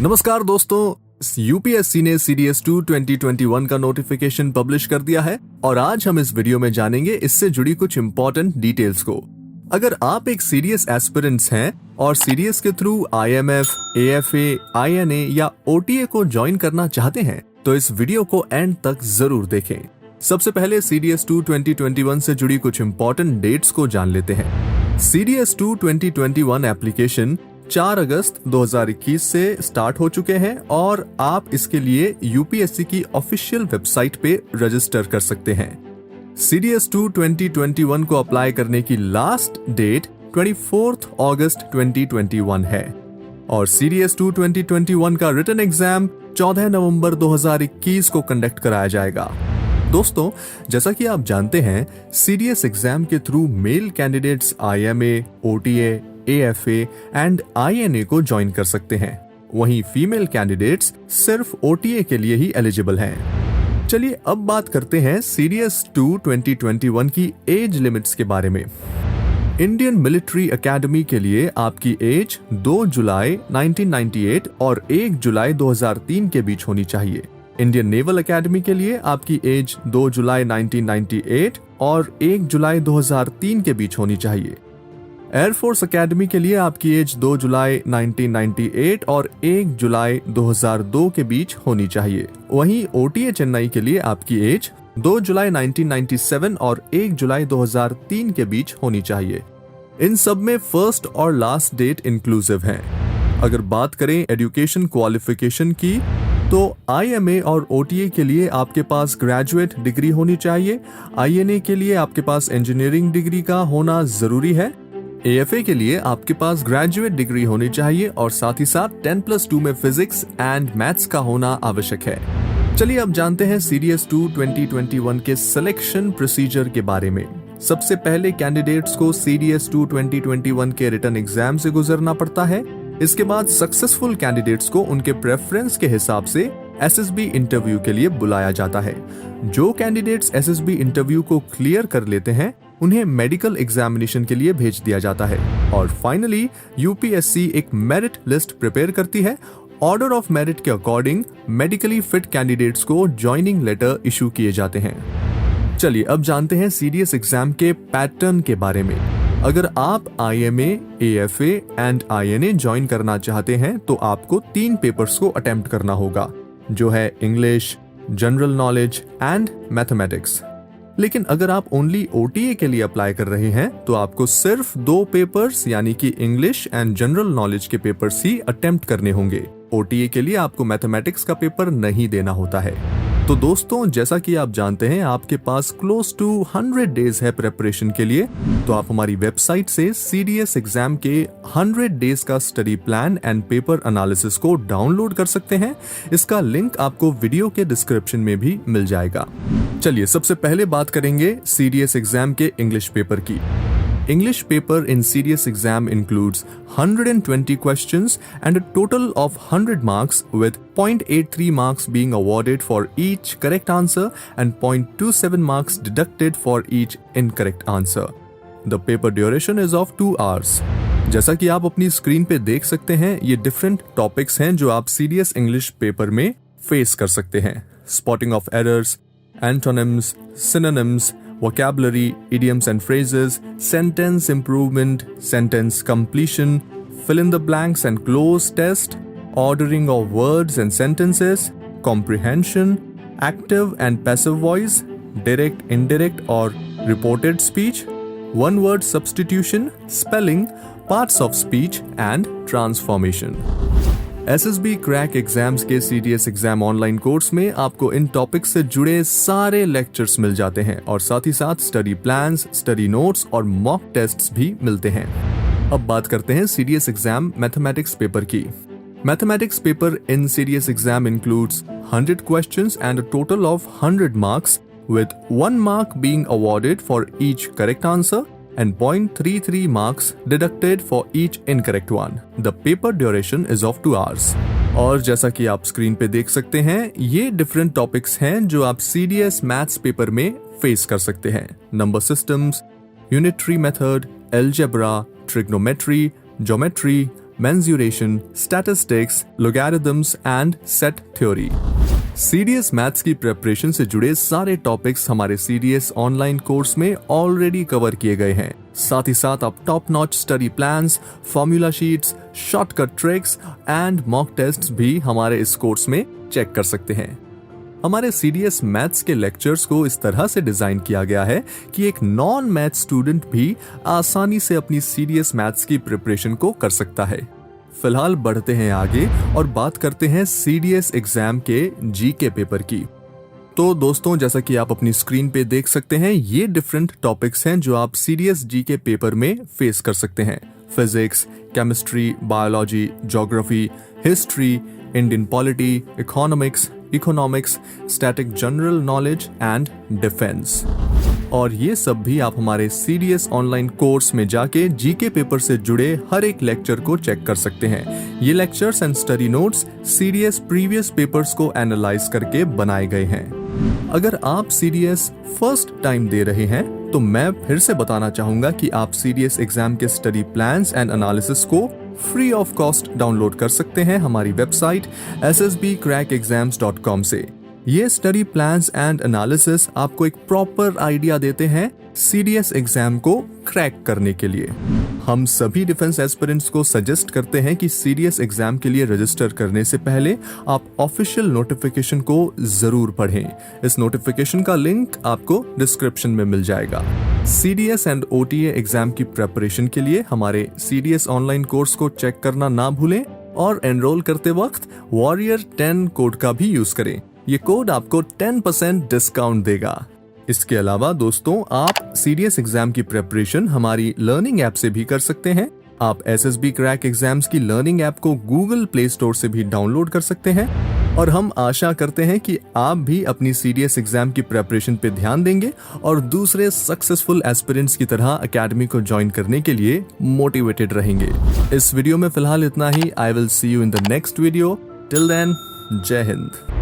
नमस्कार दोस्तों, यूपीएससी ने CDS2 2021 का नोटिफिकेशन पब्लिश कर दिया है और आज हम इस वीडियो में जानेंगे इससे जुड़ी कुछ इंपॉर्टेंट डिटेल्स को। अगर आप एक सीरियस एस्पिरेंट्स हैं और सीरियस के थ्रू IMF, AFA, INA या OTA को ज्वाइन करना चाहते हैं तो इस वीडियो को एंड तक जरूर देखें। सबसे पहले CDS2 2021 से जुड़ी कुछ इंपॉर्टेंट डेट्स को जान लेते हैं। CDS2 2021 एप्लीकेशन 4 अगस्त 2021 से स्टार्ट हो चुके हैं और आप इसके लिए यूपीएससी की ऑफिशियल वेबसाइट पे रजिस्टर कर सकते हैं। CDS2 2021 को अप्लाई करने की लास्ट डेट 24 अगस्त 2021 है और CDS2 2021 का रिटन एग्जाम 14 नवंबर 2021 को कंडक्ट कराया जाएगा। दोस्तों, जैसा कि आप जानते हैं, सीडीएस एग्जाम के through male candidates IMA, OTA, AFA and INA को ज्वाइन कर सकते हैं। वहीं फीमेल कैंडिडेट्स सिर्फ OTA के लिए ही एलिजिबल हैं। चलिए अब बात करते हैं CDS2 2021 की एज लिमिट्स के बारे में। इंडियन मिलिट्री एकेडमी के लिए आपकी एज 2 जुलाई 1998 और 1 जुलाई 2003 के बीच होनी चाहिए। इंडियन नेवल एकेडमी के लिए आपकी एज 2 जुलाई 1998 और 1 जुलाई 2003 के बीच होनी चाहिए। एयरफोर्स एकेडमी के लिए आपकी एज 2 जुलाई 1998 और 1 जुलाई 2002 के बीच होनी चाहिए। वहीं OTA चेन्नई के लिए आपकी एज 2 जुलाई 1997 और 1 जुलाई 2003 के बीच होनी चाहिए। इन सब में फर्स्ट और लास्ट डेट इंक्लूसिव हैं। अगर बात करें एजुकेशन क्वालिफिकेशन की तो IMA और OTA के लिए आपके पास ग्रेजुएट डिग्री होनी चाहिए। INA के लिए आपके पास इंजीनियरिंग डिग्री का होना जरूरी है। AFA के लिए आपके पास ग्रेजुएट डिग्री होनी चाहिए और साथ ही साथ 10+2 में फिजिक्स एंड मैथ्स का होना आवश्यक है। चलिए अब जानते हैं CDS2 2021 के सिलेक्शन प्रोसीजर के बारे में। सबसे पहले कैंडिडेट्स को CDS2 2021 के रिटन एग्जाम से गुजरना पड़ता है। इसके बाद सक्सेसफुल कैंडिडेट्स को उनके प्रेफरेंस के हिसाब से SSB इंटरव्यू के लिए बुलाया जाता है। जो कैंडिडेट्स SSB इंटरव्यू को क्लियर कर लेते हैं उन्हें मेडिकल एग्जामिनेशन के लिए भेज दिया जाता है और फाइनली यूपीएससी एक मेरिट लिस्ट प्रिपेयर करती है। ऑर्डर ऑफ मेरिट के अकॉर्डिंग मेडिकली फिट कैंडिडेट्स को ज्वाइनिंग लेटर इशू किए जाते हैं। चलिए अब जानते हैं सीडीएस एग्जाम के पैटर्न के बारे में। अगर आप IMA, AFA and INA join करना चाहते हैं तो आपको 3 पेपर्स को अटेम्प्ट करना होगा, जो है English, general knowledge and mathematics. लेकिन अगर आप ओनली OTA के लिए अप्लाई कर रहे हैं तो आपको सिर्फ 2 पेपर्स यानी कि इंग्लिश एंड जनरल नॉलेज के पेपर्स ही अटेम्प्ट करने होंगे। OTA के लिए आपको मैथमेटिक्स का पेपर नहीं देना होता है। तो दोस्तों, जैसा कि आप जानते हैं आपके पास क्लोज टू 100 डेज है प्रिपरेशन के लिए, तो आप हमारी वेबसाइट से CDS एग्जाम के 100 डेज का study plan and paper analysis को डाउनलोड कर सकते हैं। इसका लिंक आपको वीडियो के डिस्क्रिप्शन में भी मिल जाएगा। चलिए सबसे पहले बात करेंगे CDS एग्जाम के इंग्लिश पेपर की। English paper in CDS exam includes 120 questions and a total of 100 marks, with 0.83 marks being awarded for each correct answer and 0.27 marks deducted for each incorrect answer. The paper duration is of 2 hours. जैसा कि आप अपनी screen पे देख सकते हैं, ये different topics हैं जो आप CDS इंग्लिश पेपर में फेस कर सकते हैं। Spotting of errors, antonyms, synonyms, vocabulary, idioms and phrases, sentence improvement, sentence completion, fill in the blanks and close test, ordering of words and sentences, comprehension, active and passive voice, direct, indirect or reported speech, one word substitution, spelling, parts of speech and transformation. SSB crack exams के CDS exam online course में आपको इन topics से जुड़े सारे lectures मिल जाते हैं और साथ ही साथ स्टडी प्लान्स, स्टडी नोट्स और मॉक टेस्ट्स भी मिलते हैं। अब बात करते हैं CDS एग्जाम मैथमेटिक्स पेपर की। Mathematics paper in CDS exam includes 100 questions and a total of 100 marks, with 1 mark being awarded for each correct answer and 0.33 marks deducted for each incorrect one. The paper duration is of 2 hours. और जैसा कि आप screen पे देख सकते हैं, ये different topics हैं जो आप CDS मैथ्स पेपर में फेस कर सकते हैं। Number systems, unitary method, algebra, trigonometry, geometry, mensuration, statistics, logarithms and set theory। CDS maths की प्रिपरेशन से जुड़े सारे टॉपिक्स हमारे सीडीएस ऑनलाइन कोर्स में ऑलरेडी कवर किए गए हैं। साथ ही साथ आप top notch study plans, formula sheets, shortcut tricks and mock tests भी हमारे इस कोर्स में चेक कर सकते हैं। हमारे सीडीएस मैथ्स के लेक्चर्स को इस तरह से डिजाइन किया गया है कि एक नॉन मैथ स्टूडेंट भी आसानी से अपनी सीडीएस मैथ्स की प्रिपरेशन को कर सकता है। फिलहाल बढ़ते हैं आगे और बात करते हैं सीडीएस एग्जाम के जीके पेपर की। तो दोस्तों, जैसा कि आप अपनी स्क्रीन पे देख सकते हैं, ये डिफरेंट टॉपिक्स हैं जो आप सीडीएस जीके पेपर में फेस कर सकते हैं। Physics, chemistry, biology, geography, history, Indian polity, economics, static general knowledge and defence. और ये सब भी आप हमारे सीडीएस ऑनलाइन कोर्स में जाके जीके पेपर से जुड़े हर एक लेक्चर को चेक कर सकते हैं। ये lectures and study notes CDS previous papers को एनालाइज करके बनाए गए हैं। अगर आप सीडीएस फर्स्ट टाइम दे रहे हैं तो मैं फिर से बताना चाहूंगा कि आप सीडीएस एग्जाम के स्टडी प्लान्स एंड एनालिसिस को फ्री ऑफ कॉस्ट डाउनलोड कर सकते हैं हमारी वेबसाइट ssbcrackexams.com से। ये स्टडी प्लान्स एंड एनालिसिस आपको एक प्रॉपर आइडिया देते हैं सीडीएस एग्जाम को क्रैक करने के लिए। हम सभी डिफेंस एस्पिरेंट्स को सजेस्ट करते हैं कि सीडीएस एग्जाम के लिए रजिस्टर करने से पहले आप ऑफिशियल नोटिफिकेशन को जरूर पढ़ें। इस नोटिफिकेशन का लिंक आपको डिस्क्रिप्शन में मिल जाएगा। सीडीएस एंड ओटीए एग्जाम की प्रेपरेशन के लिए हमारे सीडीएस ऑनलाइन कोर्स को चेक करना ना भूलें और एनरोल करते वक्त वॉरियर 10 कोड का भी यूज करें। ये कोड आपको 10% डिस्काउंट देगा। इसके अलावा दोस्तों, आप सीडीएस एग्जाम की प्रिपरेशन हमारी लर्निंग ऐप से भी कर सकते हैं। आप एसएसबी क्रैक एग्जाम्स की लर्निंग ऐप को गूगल प्ले स्टोर से भी डाउनलोड कर सकते हैं। और हम आशा करते हैं कि आप भी अपनी सीडीएस एग्जाम की प्रिपरेशन पे ध्यान देंगे और दूसरे सक्सेसफुल एस्पिरेंट्स की तरह एकेडमी को ज्वाइन करने के लिए मोटिवेटेड रहेंगे। इस वीडियो में फिलहाल इतना ही। I will see you in the next video. Till then, जय हिंद।